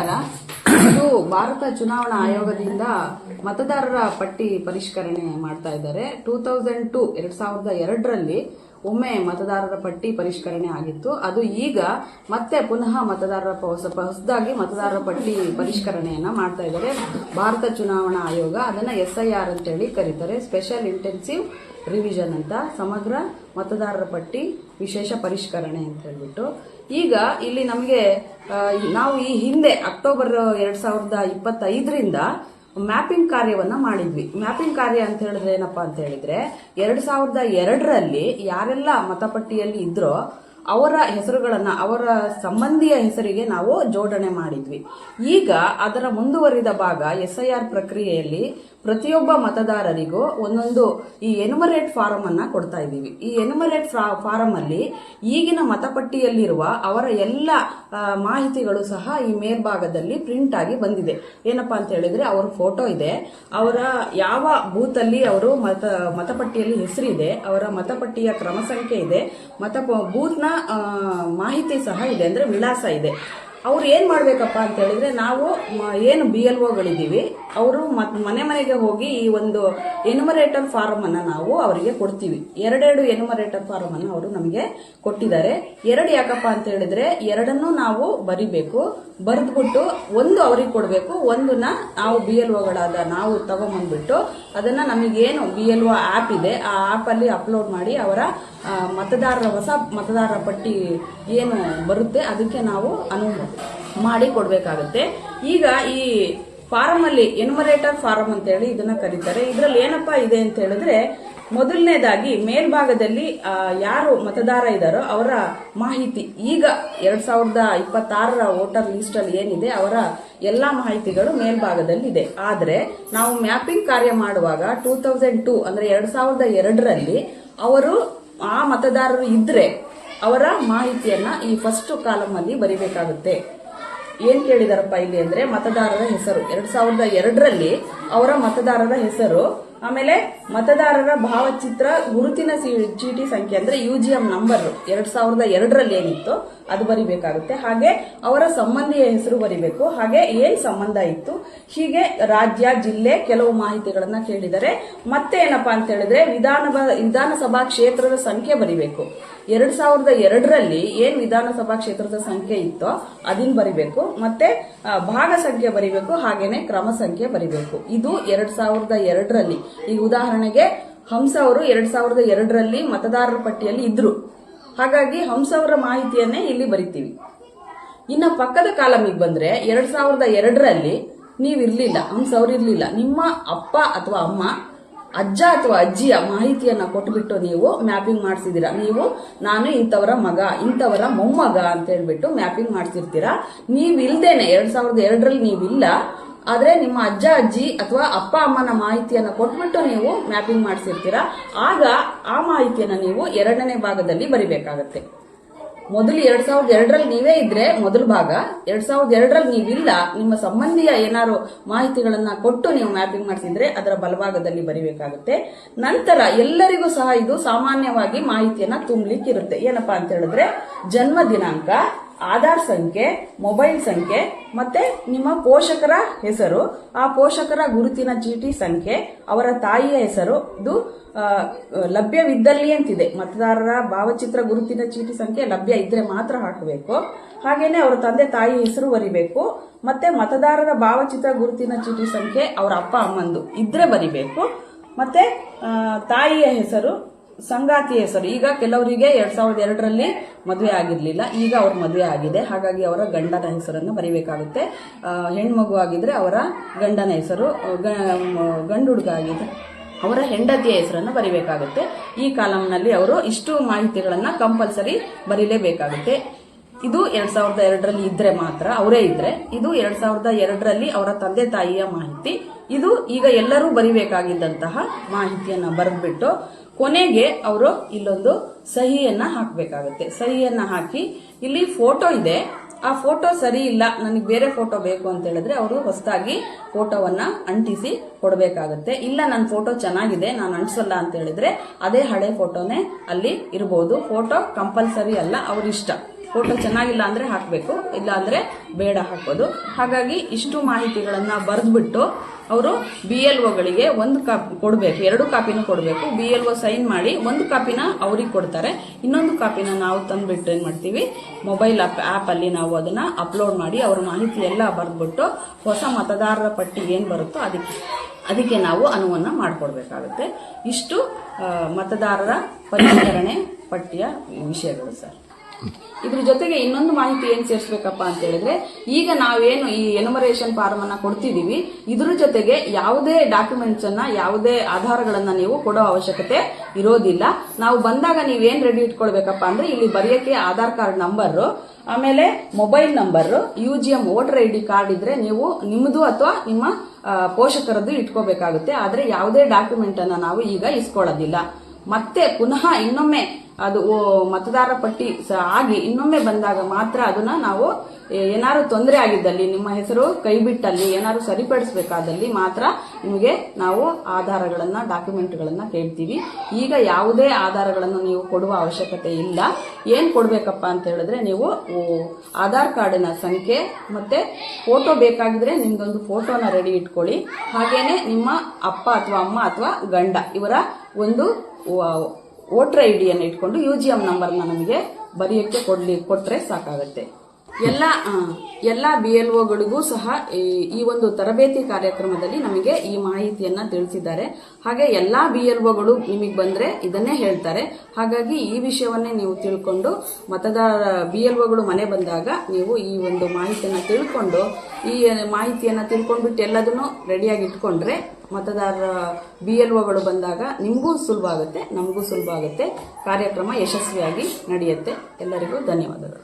ನಮಸ್ಕಾರ. ಇದು ಭಾರತ ಚುನಾವಣಾ ಆಯೋಗದಿಂದ ಮತದಾರರ ಪಟ್ಟಿ ಪರಿಷ್ಕರಣೆ ಮಾಡ್ತಾ ಇದ್ದಾರೆ. 2002ರಲ್ಲಿ ಒಮ್ಮೆ ಮತದಾರರ ಪಟ್ಟಿ ಪರಿಷ್ಕರಣೆ ಆಗಿತ್ತು. ಅದು ಈಗ ಮತ್ತೆ ಪುನಃ ಹೊಸದಾಗಿ ಮತದಾರರ ಪಟ್ಟಿ ಪರಿಷ್ಕರಣೆಯನ್ನ ಮಾಡ್ತಾ ಇದ್ದಾರೆ ಭಾರತ ಚುನಾವಣಾ ಆಯೋಗ. ಅದನ್ನ SIR ಅಂತ ಹೇಳಿ ಕರೀತಾರೆ, ಸ್ಪೆಷಲ್ ಇಂಟೆನ್ಸಿವ್ ರಿವಿಷನ್ ಅಂತ, ಸಮಗ್ರ ಮತದಾರರ ಪಟ್ಟಿ ವಿಶೇಷ ಪರಿಷ್ಕರಣೆ ಅಂತ ಹೇಳ್ಬಿಟ್ಟು. ಈಗ ಇಲ್ಲಿ ನಮಗೆ ನಾವು ಈ ಹಿಂದೆ ಅಕ್ಟೋಬರ್ 2025ರಿಂದ ಮ್ಯಾಪಿಂಗ್ ಕಾರ್ಯವನ್ನ ಮಾಡಿದ್ವಿ. ಮ್ಯಾಪಿಂಗ್ ಕಾರ್ಯ ಅಂತ ಹೇಳಿದ್ರೆ ಏನಪ್ಪಾ ಅಂತ ಹೇಳಿದ್ರೆ 2002ರಲ್ಲಿ ಯಾರೆಲ್ಲ ಮತಪಟ್ಟಿಯಲ್ಲಿ ಇದ್ರೋ ಅವರ ಹೆಸರುಗಳನ್ನ ಅವರ ಸಂಬಂಧಿಯ ಹೆಸರಿಗೆ ನಾವು ಜೋಡಣೆ ಮಾಡಿದ್ವಿ. ಈಗ ಅದರ ಮುಂದುವರಿದ ಭಾಗ SIR ಪ್ರಕ್ರಿಯೆಯಲ್ಲಿ ಪ್ರತಿಯೊಬ್ಬ ಮತದಾರರಿಗೂ ಒಂದೊಂದು ಈ ಎನ್ಯುಮರೇಟ್ ಫಾರಂ ಅನ್ನ ಕೊಡ್ತಾ ಇದ್ದೀವಿ. ಈ ಎನ್ಯುಮರೇಟ್ ಫಾರಂ ಅಲ್ಲಿ ಈಗಿನ ಮತಪಟ್ಟಿಯಲ್ಲಿರುವ ಅವರ ಎಲ್ಲ ಮಾಹಿತಿಗಳು ಸಹ ಈ ಮೇಲ್ಭಾಗದಲ್ಲಿ ಪ್ರಿಂಟ್ ಆಗಿ ಬಂದಿದೆ. ಏನಪ್ಪಾ ಅಂತ ಹೇಳಿದ್ರೆ ಅವರ ಫೋಟೋ ಇದೆ, ಅವರ ಯಾವ ಬೂತ್ ಅಲ್ಲಿ ಅವರು ಮತಪಟ್ಟಿಯಲ್ಲಿ ಹೆಸರಿದೆ, ಅವರ ಮತಪಟ್ಟಿಯ ಕ್ರಮ ಸಂಖ್ಯೆ ಇದೆ, ಬೂತ್ ನ ಮಾಹಿತಿ ಸಹ ಇದೆ, ಅಂದ್ರೆ ವಿಳಾಸ ಇದೆ. ಅವ್ರು ಏನ್ ಮಾಡ್ಬೇಕಪ್ಪ ಅಂತ ಹೇಳಿದ್ರೆ ನಾವು ಏನು BLOಗಳಿದ್ದೀವಿ ಅವರು ಮನೆ ಮನೆಗೆ ಹೋಗಿ ಈ ಒಂದು ಎನ್ಯುಮರೇಟರ್ ಫಾರಂ ಅನ್ನ ನಾವು ಅವರಿಗೆ ಕೊಡ್ತೀವಿ. ಎರಡೆರಡು ಎನ್ಯುಮರೇಟರ್ ಫಾರಂ ಅನ್ನ ಅವರು ನಮಗೆ ಕೊಟ್ಟಿದ್ದಾರೆ. ಎರಡು ಯಾಕಪ್ಪ ಅಂತ ಹೇಳಿದ್ರೆ ಎರಡನ್ನೂ ನಾವು ಬರಿಬೇಕು, ಬರೆದ್ಬಿಟ್ಟು ಒಂದು ಅವ್ರಿಗೆ ಕೊಡಬೇಕು, ಒಂದನ್ನ ನಾವು BLOಗಳಾದ ನಾವು ತಗೊಂಡ್ಬಂದ್ಬಿಟ್ಟು ಅದನ್ನ ನಮಗೇನು BLO ಆಪ್ ಇದೆ ಆ ಆಪ್ ಅಲ್ಲಿ ಅಪ್ಲೋಡ್ ಮಾಡಿ ಅವರ ಹೊಸ ಮತದಾರರ ಪಟ್ಟಿ ಏನು ಬರುತ್ತೆ ಅದಕ್ಕೆ ನಾವು ಅನುವು ಮಾಡಿ ಕೊಡ್ಬೇಕಾಗತ್ತೆ. ಈಗ ಈ ಫಾರಂ ಅಲ್ಲಿ ಎನ್ಯುಮರೇಟರ್ ಫಾರಂ ಅಂತ ಹೇಳಿ ಇದನ್ನ ಕರೀತಾರೆ. ಇದರಲ್ಲಿ ಏನಪ್ಪಾ ಇದೆ ಅಂತ ಹೇಳಿದ್ರೆ ಮೊದಲನೇದಾಗಿ ಮೇಲ್ಭಾಗದಲ್ಲಿ ಯಾರು ಮತದಾರ ಇದ್ದಾರೋ ಅವರ ಮಾಹಿತಿ, ಈಗ 2026ರ ವೋಟರ್ ಲಿಸ್ಟ್ ಅಲ್ಲಿ ಏನಿದೆ ಅವರ ಎಲ್ಲಾ ಮಾಹಿತಿಗಳು ಮೇಲ್ಭಾಗದಲ್ಲಿ ಇದೆ. ಆದ್ರೆ ನಾವು ಮ್ಯಾಪಿಂಗ್ ಕಾರ್ಯ ಮಾಡುವಾಗ 2002 ಅಂದ್ರೆ 2002ರಲ್ಲಿ ಅವರು ಆ ಮತದಾರರು ಇದ್ರೆ ಅವರ ಮಾಹಿತಿಯನ್ನ ಈ ಫಸ್ಟ್ ಕಾಲಮ್ ಅಲ್ಲಿ ಬರಿಬೇಕಾಗುತ್ತೆ. ಏನ್ ಕೇಳಿದಾರಪ್ಪ ಇಲ್ಲಿ ಅಂದ್ರೆ ಮತದಾರರ ಹೆಸರು 2002ರಲ್ಲಿ ಅವರ ಮತದಾರರ ಹೆಸರು, ಆಮೇಲೆ ಮತದಾರರ ಭಾವಚಿತ್ರ ಗುರುತಿನ ಚೀಟಿ ಸಂಖ್ಯೆ ಅಂದ್ರೆ UGM ನಂಬರ್ 2002ರಲ್ಲಿ ಏನಿತ್ತು ಅದು ಬರಿಬೇಕಾಗುತ್ತೆ. ಹಾಗೆ ಅವರ ಸಂಬಂಧಿಯ ಹೆಸರು ಬರಿಬೇಕು, ಹಾಗೆ ಏನ್ ಸಂಬಂಧ ಇತ್ತು, ಹೀಗೆ ರಾಜ್ಯ, ಜಿಲ್ಲೆ, ಕೆಲವು ಮಾಹಿತಿಗಳನ್ನ ಕೇಳಿದರೆ. ಮತ್ತೆ ಏನಪ್ಪಾ ಅಂತ ಹೇಳಿದ್ರೆ ವಿಧಾನಸಭಾ ಕ್ಷೇತ್ರದ ಸಂಖ್ಯೆ ಬರಿಬೇಕು. 2002ರಲ್ಲಿ ಏನ್ ವಿಧಾನಸಭಾ ಕ್ಷೇತ್ರದ ಸಂಖ್ಯೆ ಇತ್ತೋ ಅದನ್ನ ಬರಿಬೇಕು, ಮತ್ತೆ ಭಾಗ ಸಂಖ್ಯೆ ಬರಿಬೇಕು, ಹಾಗೇನೆ ಕ್ರಮ ಸಂಖ್ಯೆ ಬರಿಬೇಕು. ಇದು 2002ರಲ್ಲಿ. ಈಗ ಉದಾಹರಣೆಗೆ ಹಂಸ ಅವರು 2002ರಲ್ಲಿ ಮತದಾರರ ಪಟ್ಟಿಯಲ್ಲಿ ಇದ್ರು, ಹಾಗಾಗಿ ಹಂಸ ಅವರ ಮಾಹಿತಿಯನ್ನೇ ಇಲ್ಲಿ ಬರಿತೀವಿ. ಇನ್ನ ಪಕ್ಕದ ಕಾಲಮಿಗೆ ಬಂದ್ರೆ 2002ರಲ್ಲಿ ನೀವಿರ್ಲಿಲ್ಲ, ಹಂಸ ಅವ್ರು ಇರ್ಲಿಲ್ಲ, ನಿಮ್ಮ ಅಪ್ಪ ಅಥವಾ ಅಮ್ಮ, ಅಜ್ಜ ಅಥವಾ ಅಜ್ಜಿಯ ಮಾಹಿತಿಯನ್ನ ಕೊಟ್ಬಿಟ್ಟು ನೀವು ಮ್ಯಾಪಿಂಗ್ ಮಾಡಿಸಿದಿರಾ. ನೀವು ನಾನು ಇಂಥವರ ಮಗ, ಇಂಥವರ ಮೊಮ್ಮಗ ಅಂತ ಹೇಳ್ಬಿಟ್ಟು ಮ್ಯಾಪಿಂಗ್ ಮಾಡ್ತಿರ್ತೀರಾ. ನೀವಿಲ್ದೇನೆ 2002ರಲ್ಲಿ ನೀವಿಲ್ಲ, ಆದ್ರೆ ನಿಮ್ಮ ಅಜ್ಜ ಅಜ್ಜಿ ಅಥವಾ ಅಪ್ಪ ಅಮ್ಮನ ಮಾಹಿತಿಯನ್ನ ಕೊಟ್ಬಿಟ್ಟು ನೀವು ಮ್ಯಾಪಿಂಗ್ ಮಾಡಿಸಿರ್ತೀರಾ. ಆಗ ಆ ಮಾಹಿತಿಯನ್ನ ನೀವು ಎರಡನೇ ಭಾಗದಲ್ಲಿ ಬರಿಬೇಕಾಗತ್ತೆ. ಮೊದಲು 2002ರಲ್ಲಿ ನೀವೇ ಇದ್ರೆ ಮೊದಲ ಭಾಗ, 2002ರಲ್ಲಿ ನೀವಿಲ್ಲ, ನಿಮ್ಮ ಸಂಬಂಧಿಯ ಏನಾರು ಮಾಹಿತಿಗಳನ್ನ ಕೊಟ್ಟು ನೀವು ಮ್ಯಾಪಿಂಗ್ ಮಾಡಿಸಿದ್ರೆ ಅದರ ಬಲಭಾಗದಲ್ಲಿ ಬರಿಬೇಕಾಗುತ್ತೆ. ನಂತರ ಎಲ್ಲರಿಗೂ ಸಹ ಇದು ಸಾಮಾನ್ಯವಾಗಿ ಮಾಹಿತಿಯನ್ನ ತುಂಬಲಿಕ್ಕಿರುತ್ತೆ. ಏನಪ್ಪಾ ಅಂತ ಹೇಳಿದ್ರೆ ಜನ್ಮ ದಿನಾಂಕ, ಆಧಾರ್ ಸಂಖ್ಯೆ, ಮೊಬೈಲ್ ಸಂಖ್ಯೆ, ಮತ್ತೆ ನಿಮ್ಮ ಪೋಷಕರ ಹೆಸರು, ಆ ಪೋಷಕರ ಗುರುತಿನ ಚೀಟಿ ಸಂಖ್ಯೆ, ಅವರ ತಾಯಿಯ ಹೆಸರು, ಇದು ಲಭ್ಯವಿದ್ದಲ್ಲಿ ಅಂತಿದೆ. ಮತದಾರರ ಭಾವಚಿತ್ರ ಗುರುತಿನ ಚೀಟಿ ಸಂಖ್ಯೆ ಲಭ್ಯ ಇದ್ರೆ ಮಾತ್ರ ಹಾಕಬೇಕು. ಹಾಗೇನೆ ಅವರ ತಂದೆ ತಾಯಿ ಹೆಸರು ಬರಿಬೇಕು, ಮತ್ತೆ ಮತದಾರರ ಭಾವಚಿತ್ರ ಗುರುತಿನ ಚೀಟಿ ಸಂಖ್ಯೆ ಅವರ ಅಪ್ಪ ಅಮ್ಮಂದು ಇದ್ರೆ ಬರಿಬೇಕು, ಮತ್ತೆ ತಾಯಿಯ ಹೆಸರು, ಸಂಗಾತಿಯ ಹೆಸರು. ಈಗ ಕೆಲವರಿಗೆ 2002ರಲ್ಲಿ ಮದುವೆ ಆಗಿರ್ಲಿಲ್ಲ, ಈಗ ಅವ್ರ ಮದುವೆ ಆಗಿದೆ, ಹಾಗಾಗಿ ಅವರ ಗಂಡನ ಹೆಸರನ್ನು ಬರಿಬೇಕಾಗುತ್ತೆ. ಹೆಣ್ಮಗು ಆಗಿದ್ರೆ ಅವರ ಗಂಡನ ಹೆಸರು, ಗಂಡು ಹುಡುಗ ಆಗಿದ್ರೆ ಅವರ ಹೆಂಡತಿಯ ಹೆಸರನ್ನು ಬರಿಬೇಕಾಗುತ್ತೆ. ಈ ಕಾಲಂನಲ್ಲಿ ಅವರು ಇಷ್ಟು ಮಾಹಿತಿಗಳನ್ನ ಕಂಪಲ್ಸರಿ ಬರೀಲೇಬೇಕಾಗುತ್ತೆ. ಇದು 2002ರಲ್ಲಿ ಇದ್ರೆ ಮಾತ್ರ, ಅವರೇ ಇದ್ರೆ. ಇದು 2002ರಲ್ಲಿ ಅವರ ತಂದೆ ತಾಯಿಯ ಮಾಹಿತಿ. ಇದು ಈಗ ಎಲ್ಲರೂ ಬರಿಬೇಕಾಗಿದ್ದಂತಹ ಮಾಹಿತಿಯನ್ನ ಬರೆದ್ಬಿಟ್ಟು ಕೊನೆಗೆ ಅವರು ಇಲ್ಲೊಂದು ಸಹಿಯನ್ನ ಹಾಕಬೇಕಾಗುತ್ತೆ. ಸಹಿಯನ್ನ ಹಾಕಿ ಇಲ್ಲಿ ಫೋಟೋ ಇದೆ, ಆ ಫೋಟೋ ಸರಿ ಇಲ್ಲ, ನನಗೆ ಬೇರೆ ಫೋಟೋ ಬೇಕು ಅಂತ ಹೇಳಿದ್ರೆ ಅವರು ಹೊಸದಾಗಿ ಫೋಟೋವನ್ನ ಅಂಟಿಸಿ ಕೊಡಬೇಕಾಗುತ್ತೆ. ಇಲ್ಲ ನನ್ನ ಫೋಟೋ ಚೆನ್ನಾಗಿದೆ, ನಾನು ಅಂಟಿಸಲ್ಲ ಅಂತ ಹೇಳಿದ್ರೆ ಅದೇ ಹಳೆ ಫೋಟೋನೇ ಅಲ್ಲಿ ಇರಬಹುದು. ಫೋಟೋ ಕಂಪಲ್ಸರಿ ಅಲ್ಲ, ಅವ್ರ ಇಷ್ಟ. ಫೋಟೋ ಚೆನ್ನಾಗಿಲ್ಲ ಅಂದರೆ ಹಾಕಬೇಕು, ಇಲ್ಲ ಅಂದರೆ ಬೇಡ ಹಾಕೋದು. ಹಾಗಾಗಿ ಇಷ್ಟು ಮಾಹಿತಿಗಳನ್ನು ಬರೆದ್ಬಿಟ್ಟು ಅವರು BLOಗಳಿಗೆ 1 ಕಾಪಿ ಕೊಡಬೇಕು, 2 ಕಾಪಿನೂ ಕೊಡಬೇಕು. BLO ಸೈನ್ ಮಾಡಿ 1 ಕಾಪಿನ ಅವ್ರಿಗೆ ಕೊಡ್ತಾರೆ, ಇನ್ನೊಂದು ಕಾಪಿನ ನಾವು ತಂದುಬಿಟ್ಟು ಏನು ಮಾಡ್ತೀವಿ, ಮೊಬೈಲ್ ಆ್ಯಪಲ್ಲಿ ನಾವು ಅದನ್ನು ಅಪ್ಲೋಡ್ ಮಾಡಿ ಅವ್ರ ಮಾಹಿತಿ ಎಲ್ಲ ಬರೆದ್ಬಿಟ್ಟು ಹೊಸ ಮತದಾರರ ಪಟ್ಟಿ ಏನು ಬರುತ್ತೋ ಅದಕ್ಕೆ ನಾವು ಅನುವನ್ನು ಮಾಡಿಕೊಡ್ಬೇಕಾಗುತ್ತೆ. ಇಷ್ಟು ಮತದಾರರ ಪರಿಷ್ಕರಣೆ ಪಟ್ಟಿಯ ವಿಷಯಗಳು ಸರ್. ಇದ್ರ ಜೊತೆಗೆ ಇನ್ನೊಂದು ಮಾಹಿತಿ ಏನು ಸೇರಿಸಬೇಕಪ್ಪ ಅಂತ ಹೇಳಿದ್ರೆ, ಈಗ ನಾವೇನು ಈ ಎನುಮರೇಷನ್ ಫಾರ್ಮ್ ಅನ್ನ ಕೊಡ್ತಿದೀವಿ, ಇದ್ರ ಜೊತೆಗೆ ಯಾವುದೇ ಡಾಕ್ಯುಮೆಂಟ್ಸ್ ಅನ್ನ, ಯಾವುದೇ ಆಧಾರಗಳನ್ನ ನೀವು ಕೊಡೋ ಅವಶ್ಯಕತೆ ಇರೋದಿಲ್ಲ. ನಾವು ಬಂದಾಗ ನೀವೇನ್ ರೆಡಿ ಇಟ್ಕೊಳ್ಬೇಕಪ್ಪ ಅಂದ್ರೆ, ಇಲ್ಲಿ ಬರೆಯಕ್ಕೆ ಆಧಾರ್ ಕಾರ್ಡ್ ನಂಬರ್, ಆಮೇಲೆ mobile number, UGM voter ID card ಇದ್ರೆ ನೀವು ನಿಮ್ಮದು ಅಥವಾ ನಿಮ್ಮ ಪೋಷಕರದ್ದು ಇಟ್ಕೋಬೇಕಾಗುತ್ತೆ. ಆದ್ರೆ ಯಾವುದೇ ಡಾಕ್ಯುಮೆಂಟ್ ಅನ್ನ ನಾವು ಈಗ ಇಸ್ಕೊಳ್ಳೋದಿಲ್ಲ. ಮತ್ತೆ ಪುನಃ ಇನ್ನೊಮ್ಮೆ ಅದು ಮತದಾರರ ಪಟ್ಟಿ ಆಗಿ ಇನ್ನೊಮ್ಮೆ ಬಂದಾಗ ಮಾತ್ರ ಅದನ್ನ ನಾವು ಏನಾದ್ರು ತೊಂದರೆ ಆಗಿದ್ದಲ್ಲಿ, ನಿಮ್ಮ ಹೆಸರು ಕೈ ಬಿಟ್ಟಲ್ಲಿ, ಏನಾದ್ರು ಸರಿಪಡಿಸಬೇಕಾದಲ್ಲಿ ಮಾತ್ರ ನಿಮಗೆ ನಾವು ಆಧಾರಗಳನ್ನ, ಡಾಕ್ಯುಮೆಂಟ್ಗಳನ್ನ ಕೇಳ್ತೀವಿ. ಈಗ ಯಾವುದೇ ಆಧಾರಗಳನ್ನು ನೀವು ಕೊಡುವ ಅವಶ್ಯಕತೆ ಇಲ್ಲ. ಏನ್ ಕೊಡ್ಬೇಕಪ್ಪ ಅಂತ ಹೇಳಿದ್ರೆ, ನೀವು ಆಧಾರ್ ಕಾರ್ಡಿನ ಸಂಖ್ಯೆ ಮತ್ತೆ ಫೋಟೋ ಬೇಕಾಗಿದ್ರೆ ನಿಮ್ದೊಂದು ಫೋಟೋನ ರೆಡಿ ಇಟ್ಕೊಳ್ಳಿ. ಹಾಗೇನೆ ನಿಮ್ಮ ಅಪ್ಪ ಅಥವಾ ಅಮ್ಮ ಅಥವಾ ಗಂಡ ಇವರ ಒಂದು ವೋಟರ್ ID ಅನ್ನು ಇಟ್ಕೊಂಡು UGM ನಂಬರ್ನ ನಮಗೆ ಬರೆಯಕ್ಕೆ ಕೊಟ್ರೆ ಸಾಕಾಗುತ್ತೆ. ಎಲ್ಲ BLOಗಳಿಗೂ ಸಹ ಈ ಒಂದು ತರಬೇತಿ ಕಾರ್ಯಕ್ರಮದಲ್ಲಿ ನಮಗೆ ಈ ಮಾಹಿತಿಯನ್ನ ತಿಳಿಸಿದ್ದಾರೆ. ಹಾಗೆ ಎಲ್ಲಾ BLOಗಳು ನಿಮಗೆ ಬಂದ್ರೆ ಇದನ್ನೇ ಹೇಳ್ತಾರೆ. ಹಾಗಾಗಿ ಈ ವಿಷಯವನ್ನೇ ನೀವು ತಿಳ್ಕೊಂಡು BLOಗಳು ಮನೆ ಬಂದಾಗ ನೀವು ಈ ಒಂದು ಮಾಹಿತಿಯನ್ನ ತಿಳ್ಕೊಂಡು, ಈ ಮಾಹಿತಿಯನ್ನ ತಿಳ್ಕೊಂಡ್ಬಿಟ್ಟು ಎಲ್ಲದನ್ನು ರೆಡಿಯಾಗಿ ಇಟ್ಕೊಂಡ್ರೆ ಮತದಾರರ BLOಗಳು ಬಂದಾಗ ನಿಮಗೂ ಸುಲಭ ಆಗುತ್ತೆ, ನಮಗೂ ಸುಲಭ ಆಗುತ್ತೆ, ಕಾರ್ಯಕ್ರಮ ಯಶಸ್ವಿಯಾಗಿ ನಡೆಯುತ್ತೆ. ಎಲ್ಲರಿಗೂ ಧನ್ಯವಾದಗಳು.